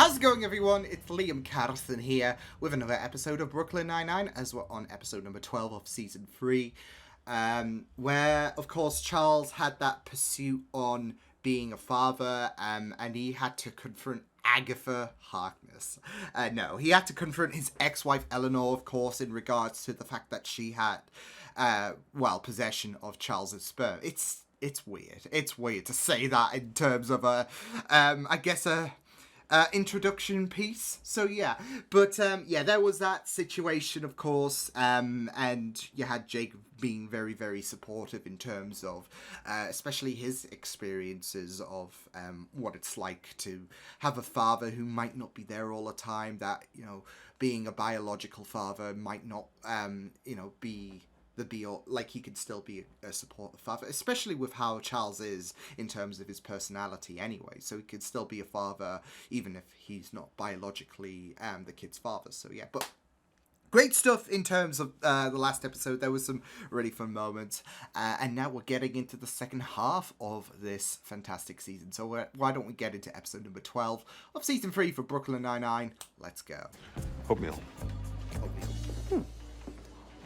How's it going, everyone? It's Liam Carson here with another episode of Brooklyn Nine-Nine, as we're on episode number 12 of season 3, where, of course, Charles had that pursuit on being a father, and he had to confront Agatha Harkness. No, he had to confront his ex-wife Eleanor, of course, in regards to the fact that she had, possession of Charles's sperm. It's weird. It's weird to say that in terms of a introduction piece. So yeah, but there was that situation, of course, and you had Jake being very, very supportive in terms of especially his experiences of what it's like to have a father who might not be there all the time, that, you know, being a biological father might not be the be-all. Like, he could still be a supportive father, especially with how Charles is in terms of his personality anyway, so he could still be a father even if he's not biologically the kid's father. So yeah, but great stuff in terms of the last episode. There was some really fun moments, and now we're getting into the second half of this fantastic season. So why don't we get into episode number 12 of season 3 for Brooklyn Nine-Nine. Let's go. Oatmeal.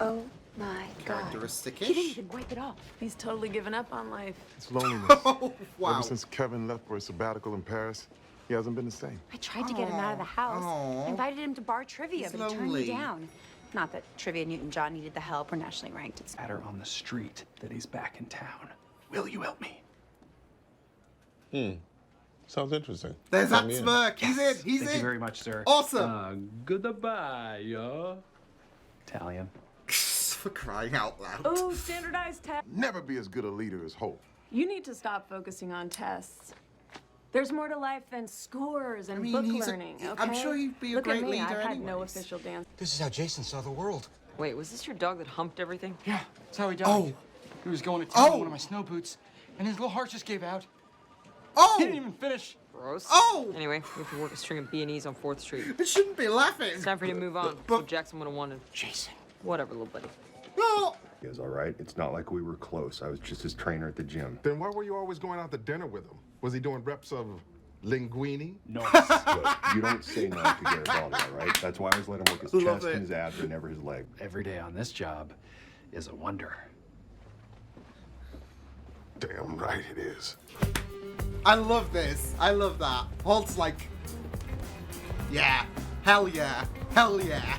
Oh my God. Characteristic-ish. He didn't even wipe it off. He's totally given up on life. It's loneliness. Oh, wow. Ever since Kevin left for a sabbatical in Paris, he hasn't been the same. I tried to get him out of the house. Aw. I invited him to bar trivia, He's but he turned lonely. me down. Not that Trivia Newton-John needed the help. We're nationally ranked. It's Matter on the street that he's back in town. Will you help me? Sounds interesting. There's that Let me in. smirk. He's in. He's Thank in. you very much, sir. Awesome. Goodbye, Italian. For crying out loud. Oh, standardized tests. Never be as good a leader as Hope. You need to stop focusing on tests. There's more to life than scores and book learning, okay? I'm sure he'd be a Look great at me. leader I've had no anyways. official dance. This is how Jason saw the world. Wait, was this your dog that humped everything? Yeah, that's how he died. Oh. He was going to town Oh. in one of my snow boots, and his little heart just gave out. Oh! He didn't even finish. Gross. Oh! Anyway, we have to work a string of B&Es on 4th Street. It shouldn't be laughing. It's time for you to move on. But- So Jackson would have wanted. Jason. Whatever, little buddy. No. He was all right. It's not like we were close. I was just his trainer at the gym. Then why were you always going out to dinner with him? Was he doing reps of linguine? No. Look, you don't say no to Garibaldi, all right? That's why I always let him work his Love chest it. and his abs, but never his leg. Every day on this job is a wonder. Damn right it is. I love this. I love that. Holt's like, yeah, hell yeah, hell yeah.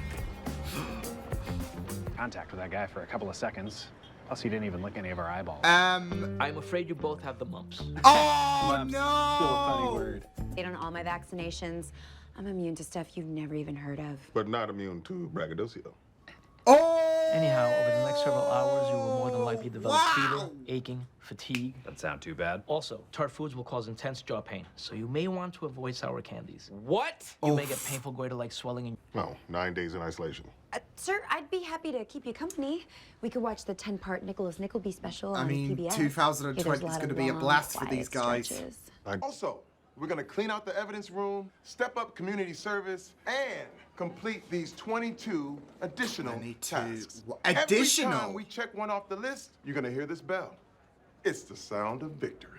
Contact with that guy for a couple of seconds. Plus, he didn't even lick any of our eyeballs. I'm afraid you both have the mumps. Oh Mumps. no! Still a funny word. on all my vaccinations. I'm immune to stuff you've never even heard of. But not immune to braggadocio. Oh! Anyhow, over the next several hours, you will more than likely develop fever, aching, fatigue. Doesn't sound too bad. Also, tart foods will cause intense jaw pain, so you may want to avoid sour candies. What? You may get painful goiter-like swelling in. No, 9 days in isolation. Sir, I'd be happy to keep you company. We could watch the 10-part Nicholas Nickleby special I on mean, PBS. 2020 There's is a lot gonna of be a long, blast for these quiet guys. stretches. Also, we're gonna clean out the evidence room, step up community service, and complete these 22 additional 22 tasks. additional? Every time we check one off the list, you're gonna hear this bell. It's the sound of victory.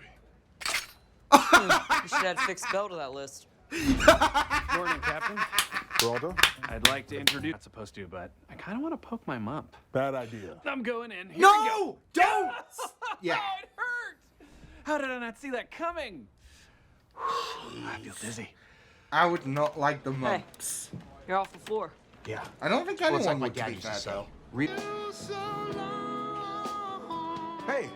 You should add fixed bell to that list. Morning, Captain. Brother? I'd like to introduce. Not supposed to, but I kind of want to poke my mump. Bad idea. I'm going in. Here we go. No! Don't! Yeah. Oh, it hurt! How did I not see that coming? I feel dizzy. I would not like the mumps. You're off the floor. Yeah. I don't think Well, anyone it's like my would dad take used to that say. though. Hey,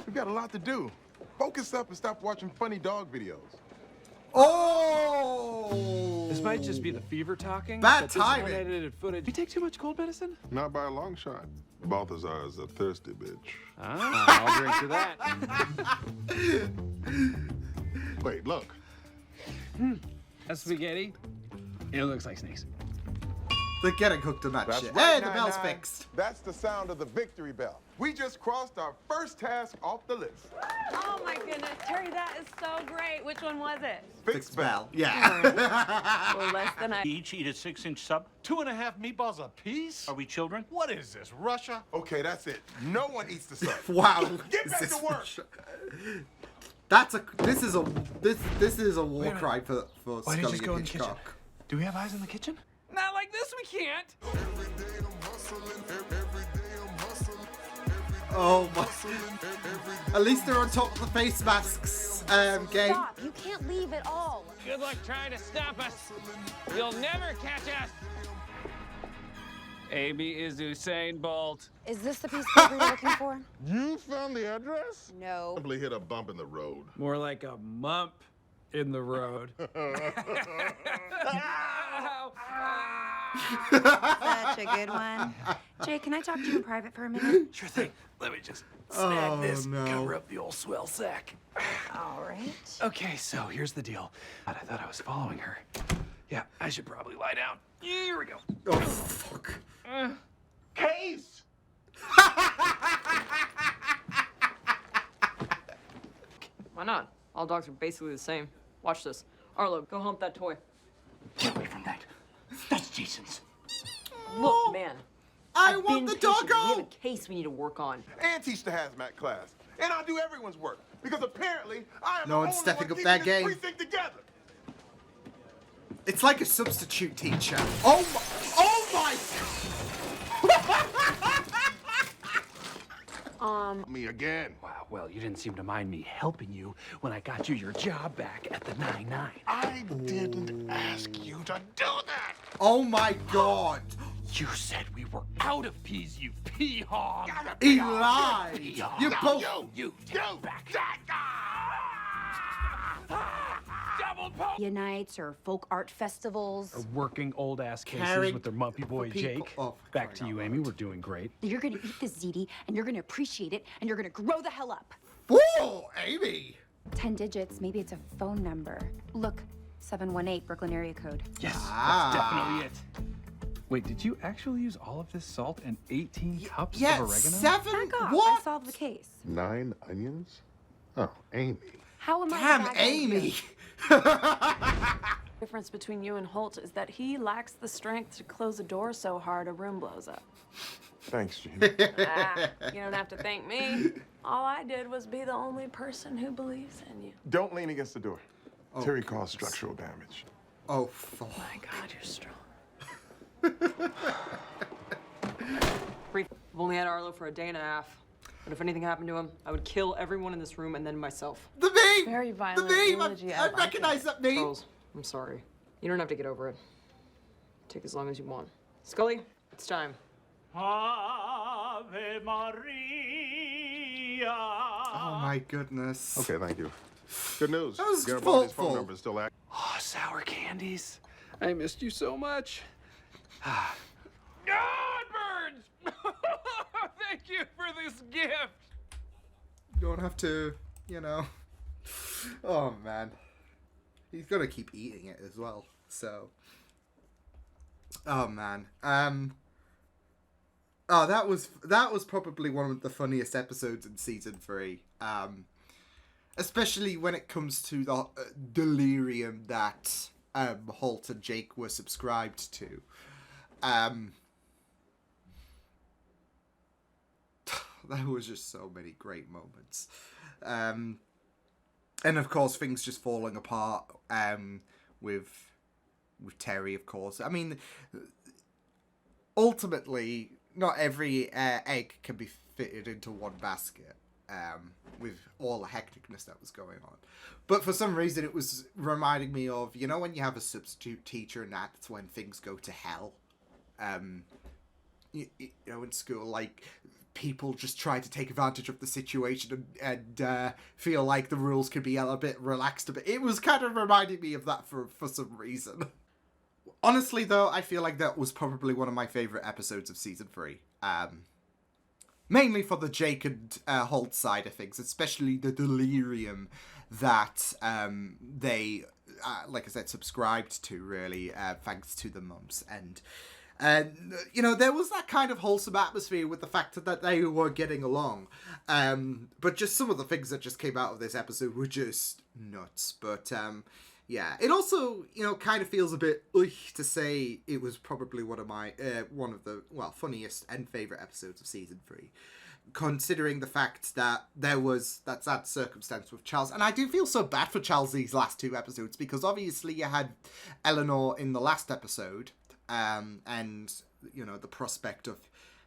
we've got a lot to do. Focus up and stop watching funny dog videos. Oh! This might just be the fever talking. Bad but this timing. unedited footage. You take too much cold medicine? Not by a long shot. Balthazar is a thirsty bitch. Ah, I'll drink to that. Wait, look. That's spaghetti. It looks like snakes. They're getting hooked on that That's shit. right, Hey, the bell's 9-9. fixed. That's the sound of the victory bell. We just crossed our first task off the list. Oh my goodness, Terry, that is so great. Which one was it? Fixed bell. Yeah. Well, less than I. Each eat a 6-inch sub, 2.5 meatballs a piece? Are we children? What is this, Russia? Okay, that's it. No one eats the stuff. Wow. Get Is back this to work. This is a war cry for Why did you Scully just go in and the kitchen? Hitchcock. Do we have eyes in the kitchen? Not like this, we can't. Oh my! At least they're on top of the face masks. Game. Stop! You can't leave at all. Good luck trying to stop us. You'll never catch us. Amy is Usain Bolt. Is this the piece of paper you're looking for? You found the address? No. Probably hit a bump in the road. More like a mump in the road. Such a good one. Jay, can I talk to you in private for a minute? Sure thing. Let me just snag this, no. cover up the old swell sack. All right. Okay, so here's the deal. I thought I was following her. Yeah, I should probably lie down. Here we go. Oh fuck! Case! Why not? All dogs are basically the same. Watch this. Arlo, go hump that toy. Get away from that. That's Jason's. Look, man. I I've want been the patient. We have doggo. a case we need to work on. And teach the hazmat class. And I'll do everyone's work. Because apparently, I am No the one's only stepping one up keeping their this game. precinct together. It's like a substitute teacher. Oh my! Oh my! Me again. Wow, well, you didn't seem to mind me helping you when I got you your job back at the 9-9. I didn't ask you to do that. Oh my God! You said we were out of peas, you pea hog. He lied. You both. You back. Double pump. Nights or folk art festivals. Working old ass cases Caring with their mumpy boy for people. Jake. Oh, for Back crying to out you, loud. Amy. We're doing great. You're gonna eat this ziti, and you're gonna appreciate it, and you're gonna grow the hell up. Whoa, Amy! 10 digits, maybe it's a phone number. Look, 718 Brooklyn area code. Yes, Ah. that's definitely it. Wait, did you actually use all of this salt and 18 cups Yeah, of oregano? 7. Back off. I What? solved the case. 9 onions? Oh, Amy. How am I? Damn, the bad guy Amy! here? The difference between you and Holt is that he lacks the strength to close a door so hard a room blows up. Thanks, Gene. You don't have to thank me. All I did was be the only person who believes in you. Don't lean against the door. Terry caused structural damage. Oh fuck! My God, you're strong. Brief. I've only had Arlo for a day and a half. But if anything happened to him, I would kill everyone in this room and then myself. The meme. Very violent The meme. eulogy, I I like recognize that meme. Charles, I'm sorry. You don't have to get over it. Take as long as you want. Scully, it's time. Ave Maria. Oh my goodness. Okay, thank you. Good news. That was Garibaldi's thoughtful. phone number is still active. Oh, sour candies. I missed you so much. God, birds! Thank you for this gift. You don't have to, you know. Oh man. He's gonna keep eating it as well. So. Oh man. Oh, that was probably one of the funniest episodes in season 3. Especially when it comes to the delirium that Holt and Jake were subscribed to. There was just so many great moments. And of course, things just falling apart with Terry, of course. I mean, ultimately, not every egg can be fitted into one basket with all the hecticness that was going on. But for some reason, it was reminding me of, you know, when you have a substitute teacher and that's when things go to hell. You know, in school, like, people just try to take advantage of the situation and feel like the rules could be a bit relaxed a bit. It was kind of reminding me of that for some reason. Honestly, though, I feel like that was probably one of my favourite episodes of Season 3. Mainly for the Jake and Holt side of things, especially the delirium that they, like I said, subscribed to, really, thanks to the mums. And, you know, there was that kind of wholesome atmosphere with the fact that they were getting along. But just some of the things that just came out of this episode were just nuts. But, yeah, it also, you know, kind of feels a bit to say it was probably one of the funniest and favourite episodes of Season 3. considering the fact that there was that circumstance with Charles. And I do feel so bad for Charles these last 2 episodes, because obviously you had Eleanor in the last episode, and, you know, the prospect of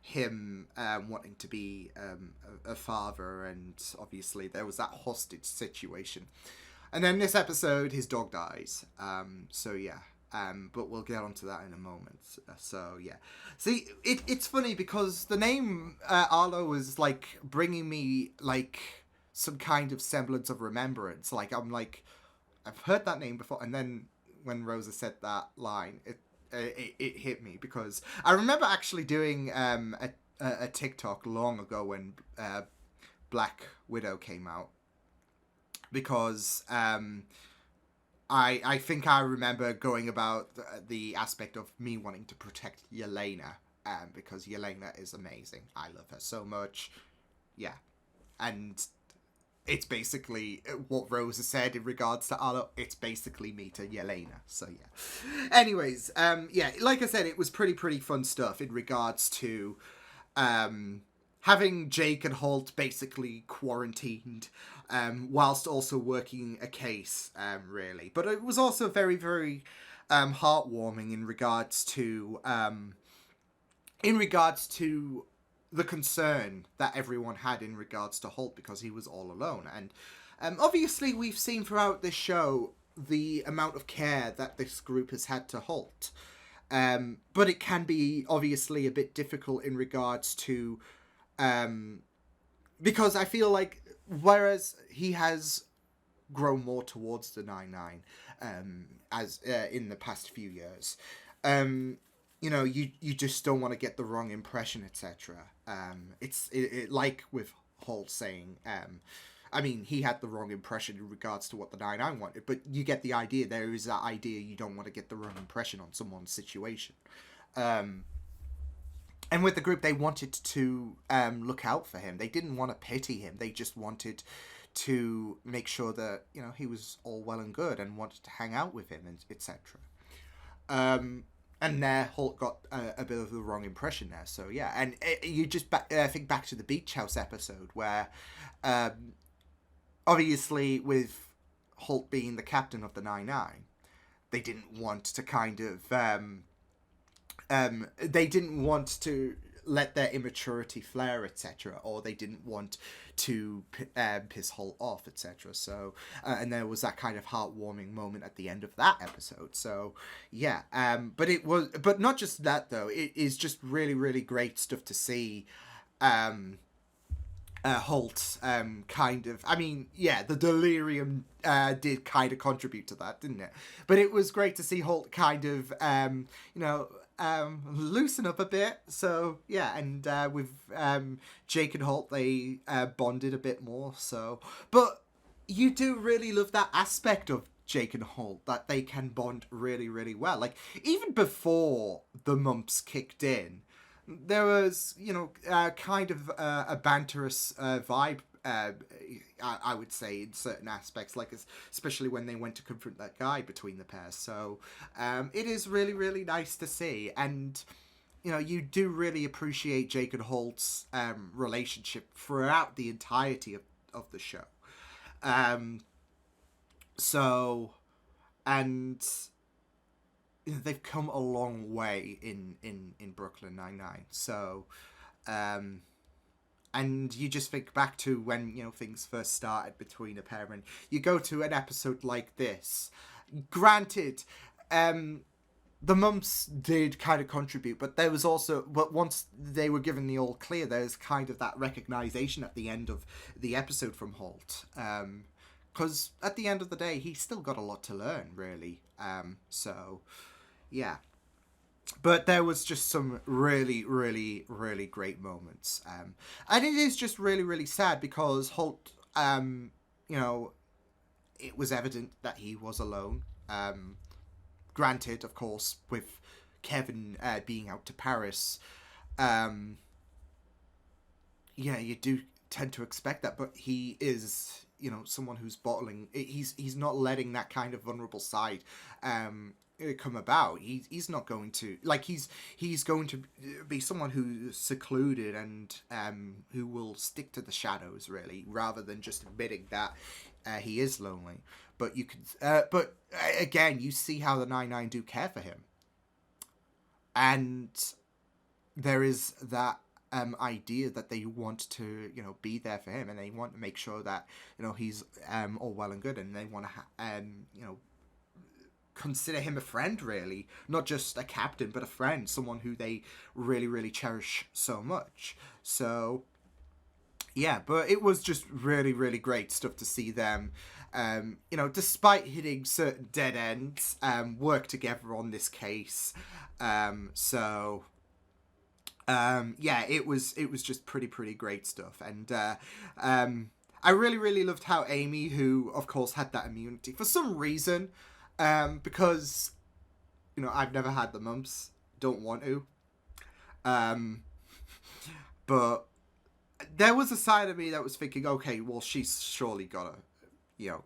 him wanting to be a father, and obviously there was that hostage situation. And then this episode, his dog dies. So yeah. But we'll get onto that in a moment. So yeah, see, it's funny because the name Arlo was like bringing me like some kind of semblance of remembrance. Like I'm like, I've heard that name before, and then when Rosa said that line, it hit me, because I remember actually doing a TikTok long ago when Black Widow came out, because I think I remember going about the aspect of me wanting to protect Yelena, because Yelena is amazing. I love her so much. Yeah. And it's basically what Rosa said in regards to Arlo. It's basically me to Yelena. So yeah. Anyways, yeah, like I said, it was pretty fun stuff in regards to having Jake and Holt basically quarantined, whilst also working a case, really. But it was also very heartwarming in regards to the concern that everyone had in regards to Holt, because he was all alone. And obviously we've seen throughout this show the amount of care that this group has had to Holt. But it can be obviously a bit difficult in regards to because I feel like whereas he has grown more towards the 9-9 as in the past few years, you know, you just don't want to get the wrong impression, etc. It's like with Holt saying, I mean, he had the wrong impression in regards to what the 9-9 wanted, but you get the idea. There is that idea you don't want to get the wrong impression on someone's situation. And with the group, they wanted to look out for him. They didn't want to pity him. They just wanted to make sure that, you know, he was all well and good and wanted to hang out with him, and etc. And there, Holt got a bit of the wrong impression there. So, yeah. And you just think back to the Beach House episode where, obviously, with Holt being the captain of the 9-9, they didn't want to kind of... they didn't want to let their immaturity flare, etc., or they didn't want to piss Holt off, etc. So, and there was that kind of heartwarming moment at the end of that episode. So, yeah. But not just that though. It is just really great stuff to see. Holt kind of, I mean, yeah, the delirium did kind of contribute to that, didn't it? But it was great to see Holt kind of, you know, loosen up a bit. So yeah, and with Jake and Holt, they bonded a bit more. So, but you do really love that aspect of Jake and Holt, that they can bond really well. Like even before the mumps kicked in, there was, you know, kind of a banterous vibe, I would say, in certain aspects, like especially when they went to confront that guy between the pairs. So it is really nice to see. And, you know, you do really appreciate Jake and Holt's relationship throughout the entirety of the show. So, and... they've come a long way in Brooklyn Nine-Nine. So, and you just think back to when, you know, things first started between a pair, and you go to an episode like this. Granted, the mumps did kind of contribute, but there was also, but once they were given the all clear, there's kind of that recognition at the end of the episode from Holt. Because at the end of the day, he's still got a lot to learn, really. So... yeah, but there was just some really great moments, and it is just really sad because Holt, you know, it was evident that he was alone. Granted, of course, with Kevin being out to Paris, yeah, you do tend to expect that, but he is, you know, someone who's bottling. He's not letting that kind of vulnerable side come about. He's not going to, like, he's going to be someone who's secluded and who will stick to the shadows, really, rather than just admitting that he is lonely. But you could, but again, you see how the 99 do care for him, and there is that idea that they want to, be there for him, and they want to make sure that, he's all well and good, and they want to, consider him a friend, really, not just a captain, but a friend, someone who they really, really cherish so much. So, yeah, but it was just really, really great stuff to see them, despite hitting certain dead ends, work together on this case. So, yeah, it was just pretty great stuff. And I really, really loved how Amy, who, of course, had that immunity, for some reason, because, I've never had the mumps, don't want to, but there was a side of me that was thinking, okay, well, she's surely gotta,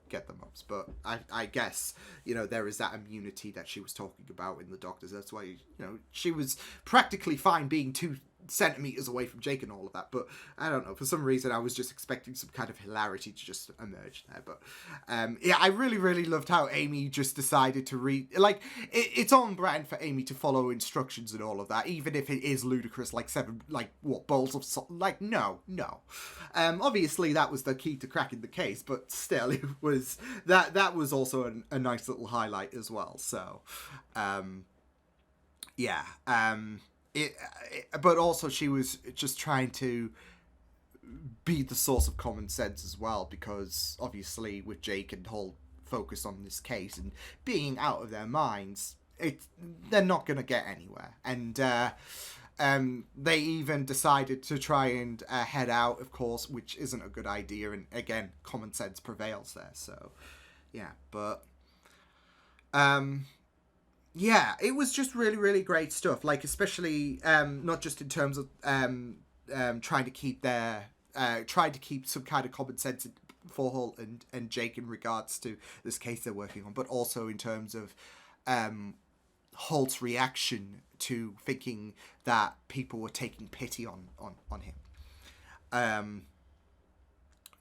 get the mumps, but I guess, there is that immunity that she was talking about in the doctors. That's why, she was practically fine being 2 centimeters away from Jake and all of that, but I don't know, for some reason I was just expecting some kind of hilarity to just emerge there. But yeah, I really, really loved how Amy just decided to read, like, it's on brand for Amy to follow instructions and all of that, even if it is ludicrous, like 7, like, what, bowls of salt, like, no. Obviously that was the key to cracking the case, but still, it was, that was also a nice little highlight as well. So yeah, but also she was just trying to be the source of common sense as well, because obviously with Jake and Holt focused on this case and being out of their minds, they're not going to get anywhere. And they even decided to try and head out, of course, which isn't a good idea. And again, common sense prevails there. So yeah, but yeah, it was just really, really great stuff. Like, especially not just in terms of trying to keep some kind of common sense for Holt and Jake in regards to this case they're working on, but also in terms of Holt's reaction to thinking that people were taking pity on him.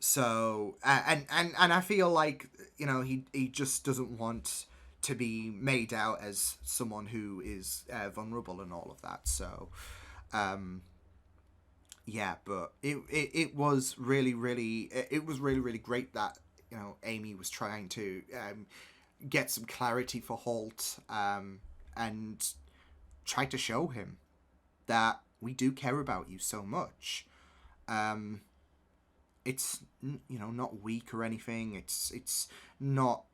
So and I feel like, he just doesn't want to be made out as someone who is vulnerable and all of that. So yeah, but it was really, really, really great that, Amy was trying to get some clarity for Holt, and try to show him that we do care about you so much. It's, not weak or anything. It's not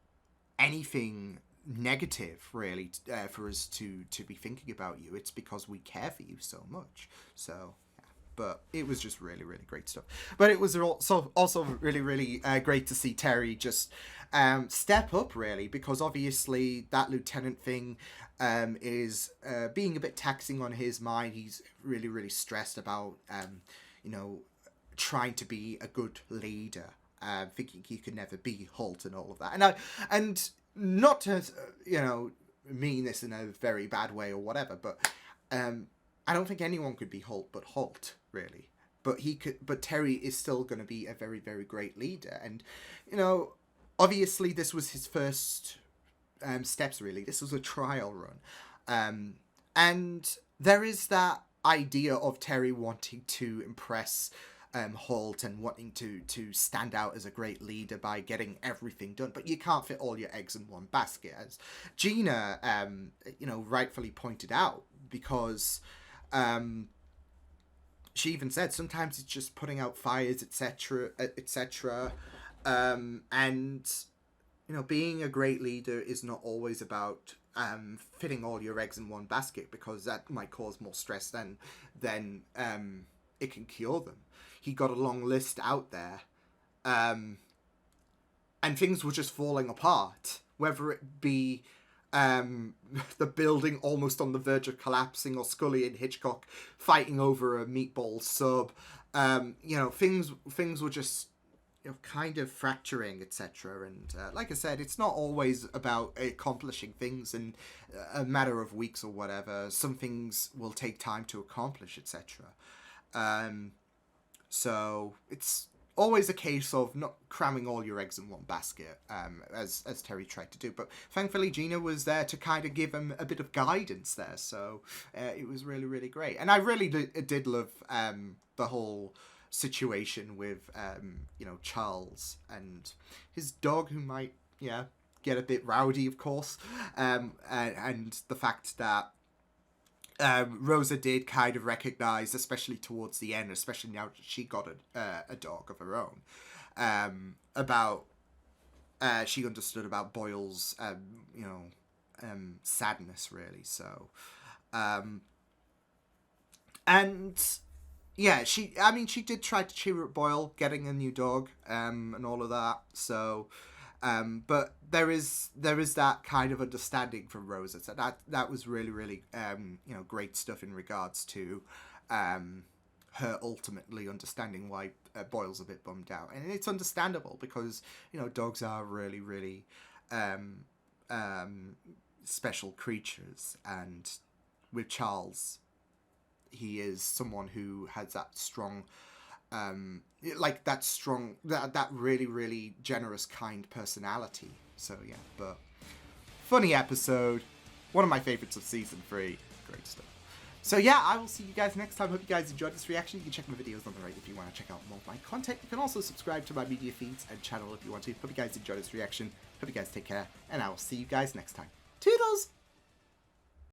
anything negative, really, for us to be thinking about you. It's because we care for you so much. So yeah, but it was just really, really great stuff. But it was also really, really great to see Terry just step up, really, because obviously that lieutenant thing is being a bit taxing on his mind. He's really, really stressed about trying to be a good leader, thinking he could never be Holt and all of that. And not to, mean this in a very bad way or whatever, but I don't think anyone could be Holt but Holt, really. But Terry is still going to be a very, very great leader. And, obviously this was his first steps, really. This was a trial run. And there is that idea of Terry wanting to impress Holt and wanting to stand out as a great leader by getting everything done, but you can't fit all your eggs in one basket, as Gina rightfully pointed out, because she even said sometimes it's just putting out fires, etc. And being a great leader is not always about fitting all your eggs in one basket, because that might cause more stress than it can cure them. He got a long list out there, and things were just falling apart, whether it be the building almost on the verge of collapsing, or Scully and Hitchcock fighting over a meatball sub. Things were just kind of fracturing, etc. And like I said, it's not always about accomplishing things in a matter of weeks or whatever. Some things will take time to accomplish, etc. So it's always a case of not cramming all your eggs in one basket, as Terry tried to do. But thankfully, Gina was there to kind of give him a bit of guidance there. So it was really, really great. And I really did love the whole situation with, Charles and his dog, who might, get a bit rowdy, of course. And the fact that Rosa did kind of recognize, especially towards the end, especially now that she got a dog of her own, she understood about Boyle's, sadness, really. So, and yeah, she did try to cheer up Boyle getting a new dog, and all of that. So, but there is that kind of understanding from Rosa. So that was really, really, great stuff in regards to her ultimately understanding why Boyle's a bit bummed out. And it's understandable because, dogs are really, really special creatures. And with Charles, he is someone who has that strong... that really, really generous, kind personality. So yeah, but funny episode, one of my favorites of season 3. Great stuff. So yeah, I will see you guys next time. Hope you guys enjoyed this reaction. You can check my videos on the right if you want to check out more of my content. You can also subscribe to my media feeds and channel if you want to. Hope you guys enjoyed this reaction. Hope you guys take care, and I will see you guys next time. Toodles!